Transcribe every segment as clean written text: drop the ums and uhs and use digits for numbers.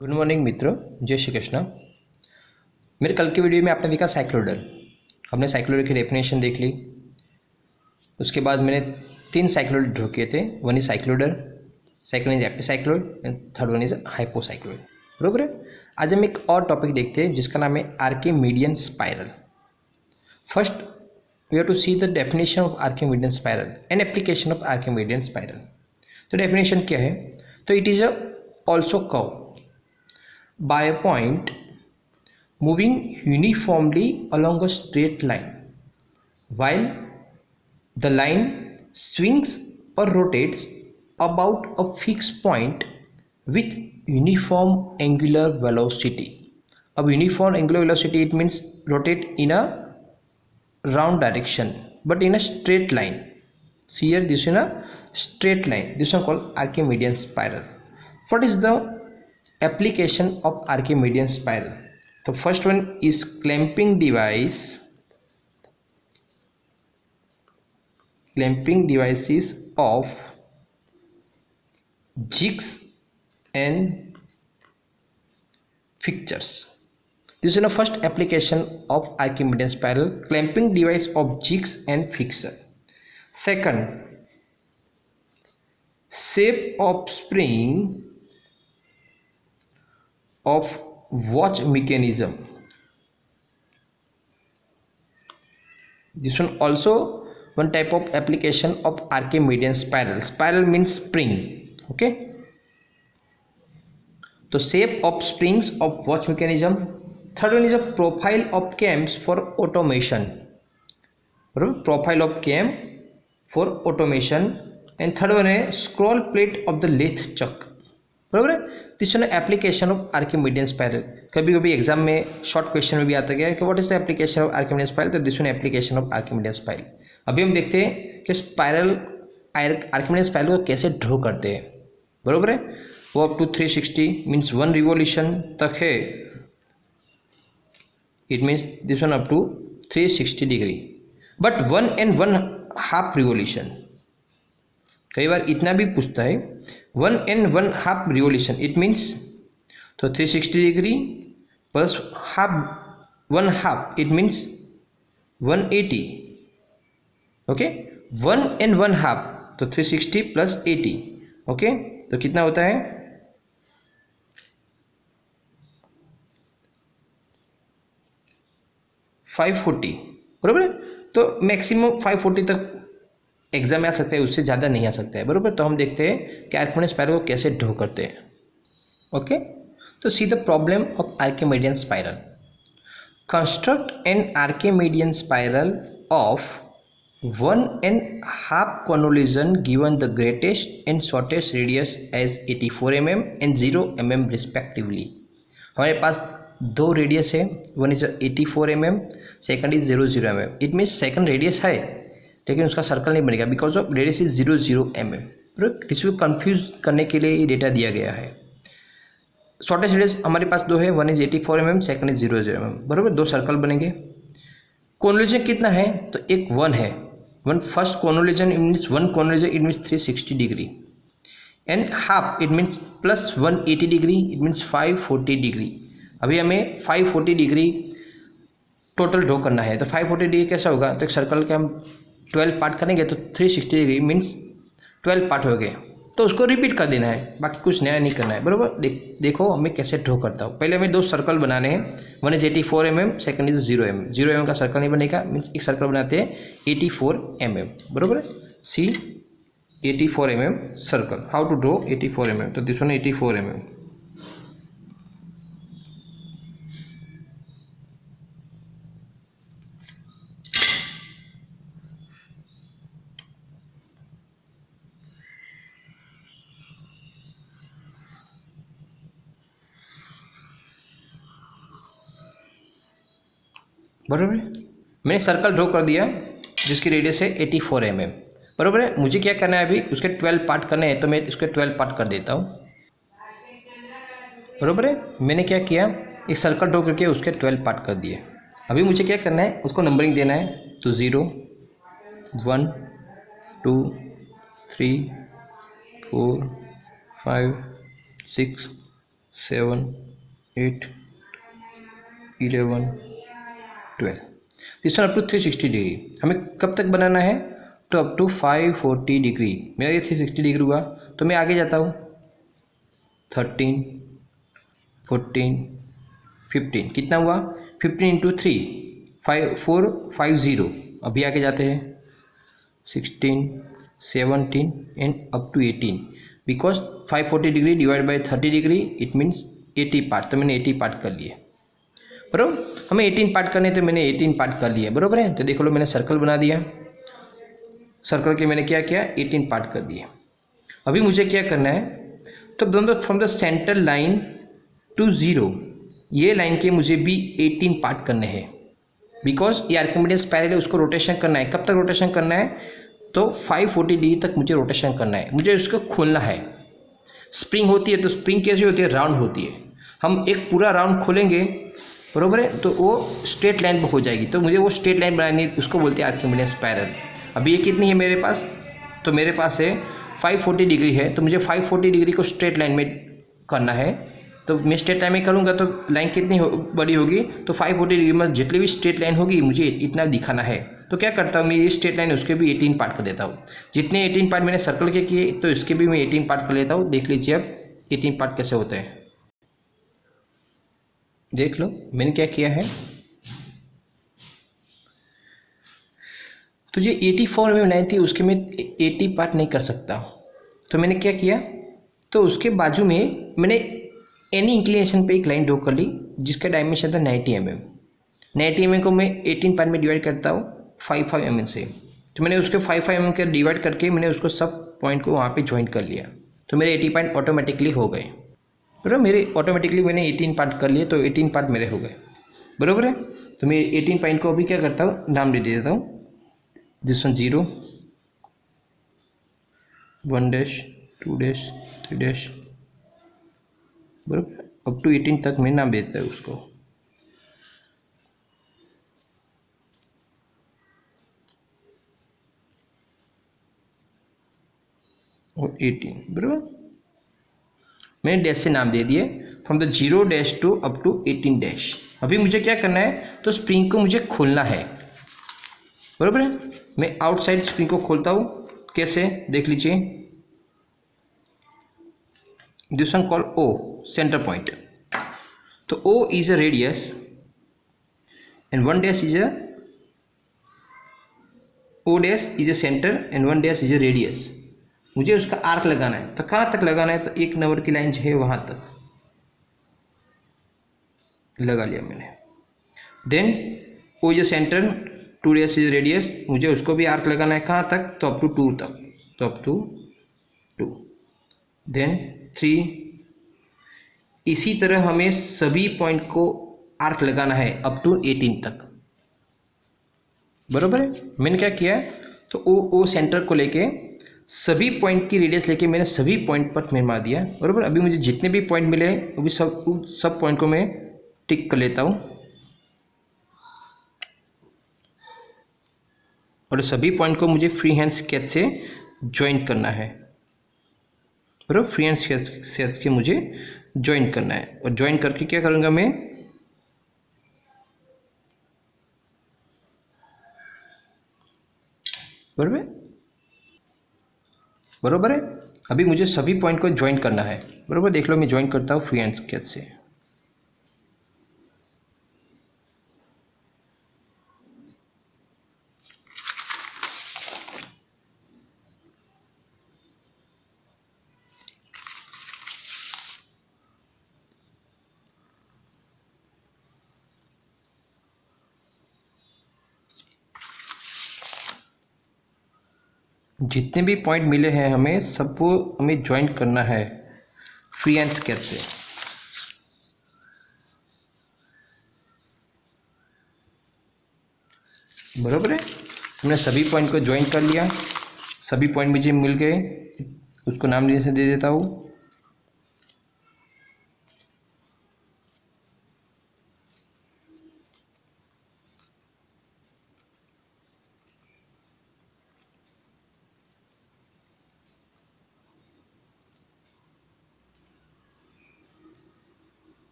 Good morning मित्रों, जय श्री कृष्ण। मेरे कल की वीडियो में आपने देखा साइक्लोइडल। हमने साइक्लोइड की डेफिनेशन देख ली। उसके बाद मैंने 3 साइक्लोइड ड्रॉ किए थे। One is cycloidal, second is epicycloid and third one is hypocycloid. बरोबर है। आज हम एक और टॉपिक देखते हैं जिसका नाम है Archimedean spiral. First we have to see the definition of Archimedean spiral and application of Archimedean spiral. तो डेफिनेशन क्या है? तो it is also curve by a point moving uniformly along a straight line while the line swings or rotates about a fixed point with uniform angular velocity. अब uniform angular velocity it means rotate in a round direction but in a straight line. See here, this is a straight line. This one called Archimedean spiral. What is the application of Archimedean spiral? The first one is clamping devices of jigs and fixtures. This is the first application of Archimedean spiral, clamping device of jigs and fixture. Second, shape of spring of watch mechanism. This one also one type of application of Archimedean spiral. Spiral means spring. Okay, so shape of springs of watch mechanism. Third one is a profile of cams for automation. Profile of cam for automation. And third one is scroll plate of the lathe chuck. बराबर है। This one application of Archimedean spiral. कभी कभी exam में short question में भी आता गया है कि what is the application of Archimedean spiral. तो this one application of Archimedean spiral. अभी हम देखते हैं कि स्पाइरल आर्किमीडियन स्पाइरल को कैसे ड्रॉ करते हैं। बराबर है। वो अप टू 360 मीन्स 1 रिवोल्यूशन तक है। It means this one up to 360 degree but 1 and 1/2 revolution. कई बार इतना भी पूछता है 1 and 1/2 रिवोल्यूशन। इट मीन्स तो 360 degree plus half 1/2 it means 180। Okay, 1 and 1/2 तो 360 प्लस 80। ओके, तो कितना होता है 540। बराबर है। तो मैक्सिमम 540 तक एग्जाम में आ सकते हैं, उससे ज़्यादा नहीं आ सकता है। बराबर। तो हम देखते हैं कि आर्किमीडियन स्पाइरल को कैसे ड्रॉ करते हैं। ओके, तो see the problem of Archimedean spiral. Construct an Archimedean spiral of 1.5 convolution given the greatest and shortest radius as 84 mm and 0 mm respectively. हमारे पास 2 रेडियस है, one is 84 mm, second is 00 mm। It means second radius है लेकिन उसका circle नहीं बनेगा because of radius is 00 mm। किसी को confuse करने के लिए ये डेटा दिया गया है। शॉर्टेस्ट रेडियस हमारे पास 2 है, one is 84 mm, second is 00 mm। बराबर, 2 सर्कल बनेंगे। कॉन्वोल्यूशन कितना है? तो एक 1 है। One first convolution it means 1 convolution it means 360 degree and half it means plus 180 degree it means 540 degree. अभी हमें 540 डिग्री टोटल ड्रॉ करना है। तो 540 डिग्री कैसा होगा? तो एक सर्कल के हम 12 पार्ट करेंगे तो 360 डिग्री मीन्स 12 पार्ट हो गए। तो उसको रिपीट कर देना है, बाकी कुछ नया नहीं करना है। बराबर। देखो मैं कैसे ड्रॉ करता हूँ। पहले हमें 2 सर्कल बनाने हैं, one is 84 mm, second is 0 mm। 0 mm का सर्कल नहीं बनेगा मीन्स एक सर्कल बनाते हैं 84 mm। बराबर। See 84 mm circle. How to draw 84 mm? तो दिस वन 84 mm। बराबर है। मैंने सर्कल ड्रॉ कर दिया जिसकी रेडियस है 84 mm। बराबर है। मुझे क्या करना है अभी? उसके 12 पार्ट करने हैं तो मैं इसके 12 पार्ट कर देता हूँ। बराबर है। मैंने क्या किया, एक सर्कल ड्रॉ करके उसके 12 पार्ट कर दिए। अभी मुझे क्या करना है, उसको नंबरिंग देना है। तो 0 1 2 3 4 5 6 7, 8, 11, 12, this one up to 360 degree. हमें कब तक बनाना है? तो अप टू 540 डिग्री। मेरा ये 360 डिग्री हुआ, तो मैं आगे जाता हूँ। 13, 14, 15, कितना हुआ? 15 इंटू 3, 5450। अभी आगे जाते हैं। 16, 17 and up to 18, because 540 degree divide by 30 degree it means 80 part. तो मैंने 80 पार्ट कर लिए, बराबर। हमें 18 पार्ट करने, तो मैंने 18 पार्ट कर लिए, बराबर है। तो देखो लो, मैंने सर्कल बना दिया। सर्कल के मैंने क्या किया? 18 पार्ट कर दिए। अभी मुझे क्या करना है? तो दोनों from the centre line to 0, ये लाइन के मुझे भी 18 पार्ट करने हैं, बिकॉज ये आर्किमिडीज स्पाइरल है, उसको रोटेशन करना है। कब तक रोटेशन करना है? तो 540 डिग्री तक मुझे रोटेशन करना है। मुझे उसको खोलना है। स्प्रिंग होती है, तो स्प्रिंग कैसी होती है? राउंड होती है। हम एक पूरा राउंड खोलेंगे, बरोबर है, तो वो स्ट्रेट लाइन हो जाएगी। तो मुझे वो स्ट्रेट लाइन बनानी, उसको बोलते हैं आर्किमिडीज स्पाइरल। अभी ये कितनी है मेरे पास? तो मेरे पास है 540 डिग्री है, तो मुझे 540 डिग्री को स्ट्रेट लाइन में करना है। तो मैं स्ट्रेट लाइन में करूँगा तो लाइन कितनी बड़ी होगी? तो 540 डिग्री में जितनी भी स्ट्रेट लाइन होगी मुझे इतना दिखाना है। तो क्या करता हूँ मैं? ये स्ट्रेट लाइन उसके भी 18 पार्ट कर देता हूँ। जितने 18 पार्ट मैंने सर्कल के किए, तो इसके भी मैं 18 पार्ट कर लेता हूँ। देख लीजिए अब 18 पार्ट कैसे होते हैं। देख लो मैंने क्या किया है। तो ये 84 में बनाई थी, उसके मैं 80 पार्ट नहीं कर सकता। तो मैंने क्या किया? तो उसके बाजू में मैंने एनी इंक्लिनेशन पे एक लाइन ड्रॉ कर ली, जिसका डायमेंशन था 90 mm। 90 mm को मैं 18 पार्ट में डिवाइड करता हूँ 5 mm से। तो मैंने उसके 5 mm के डिवाइड करके मैंने उसको सब पॉइंट को वहाँ पे ज्वाइन कर लिया। तो मेरे 80 पॉइंट ऑटोमेटिकली हो गए, बराबर। मेरे ऑटोमेटिकली मैंने 18 पार्ट कर लिए, तो 18 पार्ट मेरे हो गए, बराबर है। तो मैं 18 पॉइंट को अभी क्या करता हूँ? नाम दे देता हूँ। This one 0, 1 dash, 2 dash, 3 dash, बराबर। अप टू 18 तक मैं नाम देता हूँ उसको। और 18, बराबर। मैंने डैश से नाम दे दिए। From the 0 dash to up to 18 dash. अभी मुझे क्या करना है? तो स्प्रिंग को मुझे खोलना है, बराबर है। मैं आउटसाइड स्प्रिंग को खोलता हूँ। कैसे? देख लीजिए। This one call O, centre point. तो O is a radius and 1 dash is a O dash is a centre and 1 dash is a radius. मुझे उसका आर्क लगाना है। तो कहाँ तक लगाना है? तो 1 नंबर की लाइन जो है वहाँ तक लगा लिया मैंने। Then O is a centre, 2 dash is radius, मुझे उसको भी आर्क लगाना है। कहाँ तक? तो अप टू 2 तक। तो अप टू 2। देन 3। इसी तरह हमें सभी पॉइंट को आर्क लगाना है अप टू 18 तक, बराबर है। मैंने क्या किया है? तो ओ सेंटर को लेके सभी पॉइंट की रेडियस लेके मैंने सभी पॉइंट पर मैं मार दिया, बराबर। अभी मुझे जितने भी पॉइंट मिले वो भी सब पॉइंट को मैं टिक कर लेता हूँ, और सभी पॉइंट को मुझे फ्री हैंड स्केच से ज्वाइन करना है, बराबर। फ्री हैंड स्केच के मुझे ज्वाइन करना है। और ज्वाइन करके क्या करूँगा मैं? बराबर, बराबर है। अभी मुझे सभी पॉइंट को ज्वाइन करना है, बराबर। देख लो मैं ज्वाइन करता हूँ फ्री हैंड स्केच से। जितने भी पॉइंट मिले हैं हमें सबको हमें ज्वाइन करना है फ्री हैंड स्केच से, बराबर है। हमने सभी पॉइंट को ज्वाइन कर लिया। सभी पॉइंट मुझे मिल गए, उसको नाम दे देता हूँ।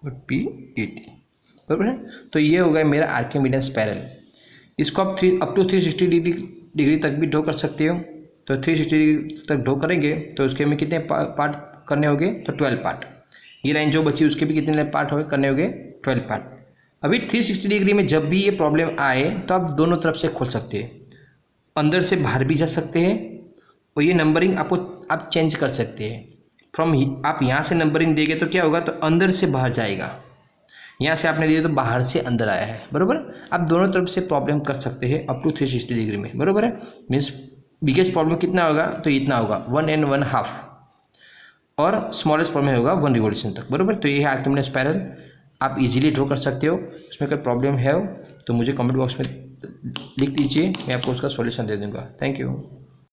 और P80, बराबर है। तो ये हो गया मेरा आर्किमिडीज स्पायरल। इसको आप अप टू 360 डिग्री तक भी ड्रॉ कर सकते हो। तो 360 डिग्री तक ड्रॉ करेंगे तो उसके में कितने पार्ट करने होंगे, तो 12 पार्ट। ये लाइन जो बची उसके भी कितने पार्ट हो करने होंगे, 12 पार्ट। अभी 360 डिग्री में जब भी ये प्रॉब्लम आए तो आप दोनों तरफ से खोल सकते हैं, अंदर से बाहर भी जा सकते हैं, और ये नंबरिंग आपको आप चेंज कर सकते हैं। आप यहाँ से नंबरिंग देंगे तो क्या होगा, तो अंदर से बाहर जाएगा, यहाँ से आपने दिया तो बाहर से अंदर आया है, बराबर। आप दोनों तरफ से प्रॉब्लम कर सकते हैं अप टू 360 डिग्री में, बराबर है। मीन्स बिगेस्ट प्रॉब्लम कितना होगा, तो इतना होगा 1 and 1/2, और स्मॉलेस्ट प्रॉब्लम होगा 1 रिवोल्यूशन तक, बराबर। तो ये है आर्किमिडीज स्पायरल, आप इजीली ड्रॉ कर सकते हो। उसमें कोई प्रॉब्लम है तो मुझे कमेंट बॉक्स में लिख दीजिए, मैं आपको उसका सॉल्यूशन दे दूँगा। Thank you.